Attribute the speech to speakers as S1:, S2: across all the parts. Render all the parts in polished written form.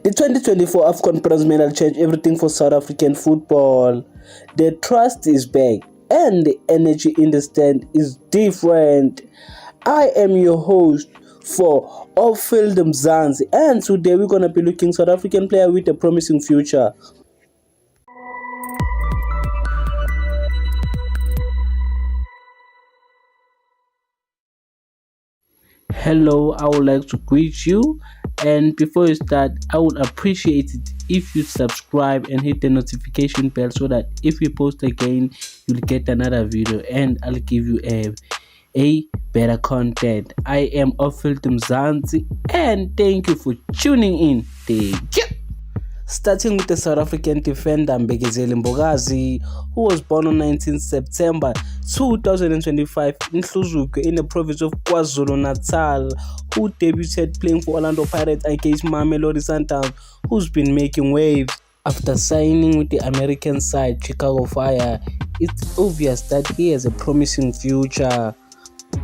S1: The 2024 AFCON Bronze Medal changed everything for South African football. The trust is back and the energy in the stand is different. I am your host for Off-Field Mzansi, and today we're going to be looking South African player with a promising future. Hello, I would like to greet you, and before you start, I would appreciate it if you subscribe and hit the notification bell so that if we post again, you'll get another video and I'll give you a better content. I am Off-Field Mzansi, and thank you for tuning in. Thank you. Starting with the South African defender Mbekezeli Mbokazi, who was born on 19 September 2025 in Hluzukwe in the province of KwaZulu-Natal, who debuted playing for Orlando Pirates against Mamelodi Sundowns, who's been making waves. After signing with the American side Chicago Fire, it's obvious that he has a promising future.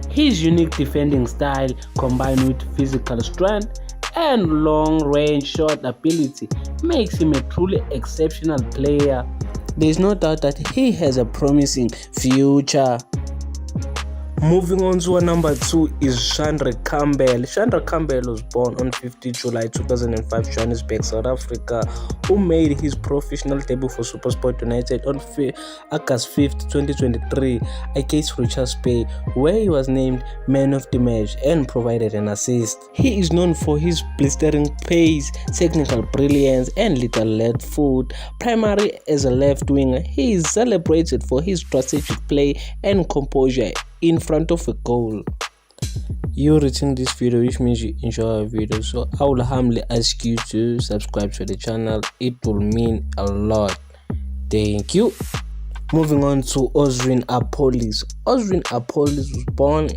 S1: His unique defending style, combined with physical strength and long-range shot ability, makes him a truly exceptional player. There is no doubt that he has a promising future. Moving on to our number 2 is Chandra Campbell. Chandra Campbell was born on 15 July 2005, Johannesburg, South Africa, who made his professional debut for SuperSport United on August 5th, 2023 against Richards Bay, where he was named Man of the Match and provided an assist. He is known for his blistering pace, technical brilliance, and little left foot. Primarily as a left winger, he is celebrated for his strategic play and composure in front of a goal. You're reaching this video, which means you enjoy our video, so I will humbly ask you to subscribe to the channel. It will mean a lot. Thank you. Moving on to Ozwin Apolis. Ozwin Apolis was born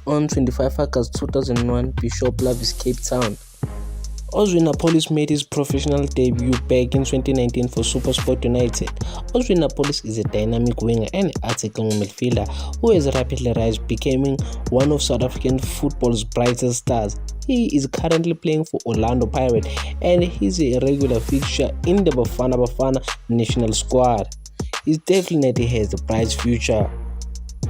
S1: on 25 August 2001, Bishop Lavis, Cape Town. Ozwin Apolis made his professional debut back in 2019 for SuperSport United. Ozwin Apolis is a dynamic winger and attacking midfielder who has rapidly risen, becoming one of South African football's brightest stars. He is currently playing for Orlando Pirates and he's a regular fixture in the Bafana national squad. He definitely has a bright future.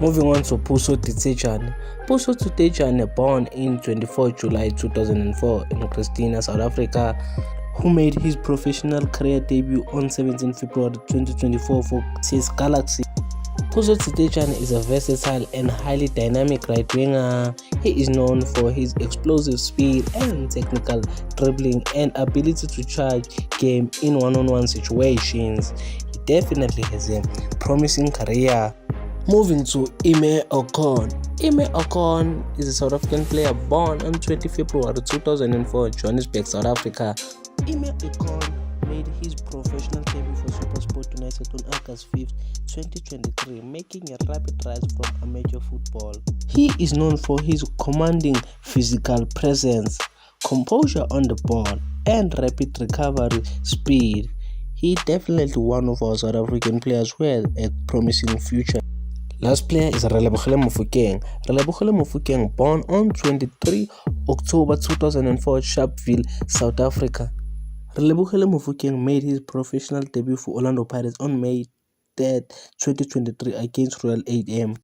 S1: Moving on to Puso Tshejane. Puso Tshejane, born in 24 July 2004 in Christina, South Africa, who made his professional career debut on 17 February 2024 for TS Galaxy. Puso Tshejane is a versatile and highly dynamic right winger. He is known for his explosive speed and technical dribbling and ability to charge game in one-on-one situations. He definitely has a promising career. Moving to Ime Ocon. Ime Ocon is a South African player born on 20 February 2004, Johannesburg, South Africa. Ime Ocon made his professional debut for SuperSport United on August 5th, 2023, making a rapid rise from amateur football. He is known for his commanding physical presence, composure on the ball, and rapid recovery speed. He definitely one of our South African players who has a promising future. Last player is Relebohile Mofokeng. Relebohile Mofokeng, born on 23 October 2004, Sharpeville, South Africa. Relebohile Mofokeng made his professional debut for Orlando Pirates on May 3rd, 2023 against Royal 8M.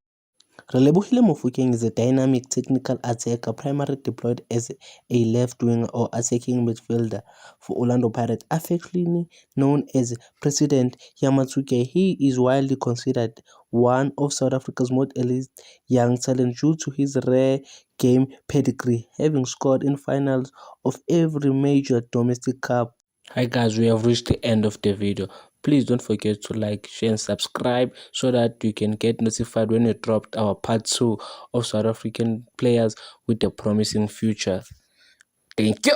S1: Relebohile Mofokeng is a dynamic technical attacker, primarily deployed as a left winger or attacking midfielder for Orlando Pirates, affectionately known as President Yamatsuke. He is widely considered one of South Africa's most elite young talents due to his rare game pedigree, having scored in finals of every major domestic cup. Hi guys, we have reached the end of the video. Please don't forget to like, share and subscribe so that you can get notified when we dropped our part 2 of South African players with a promising future. Thank you.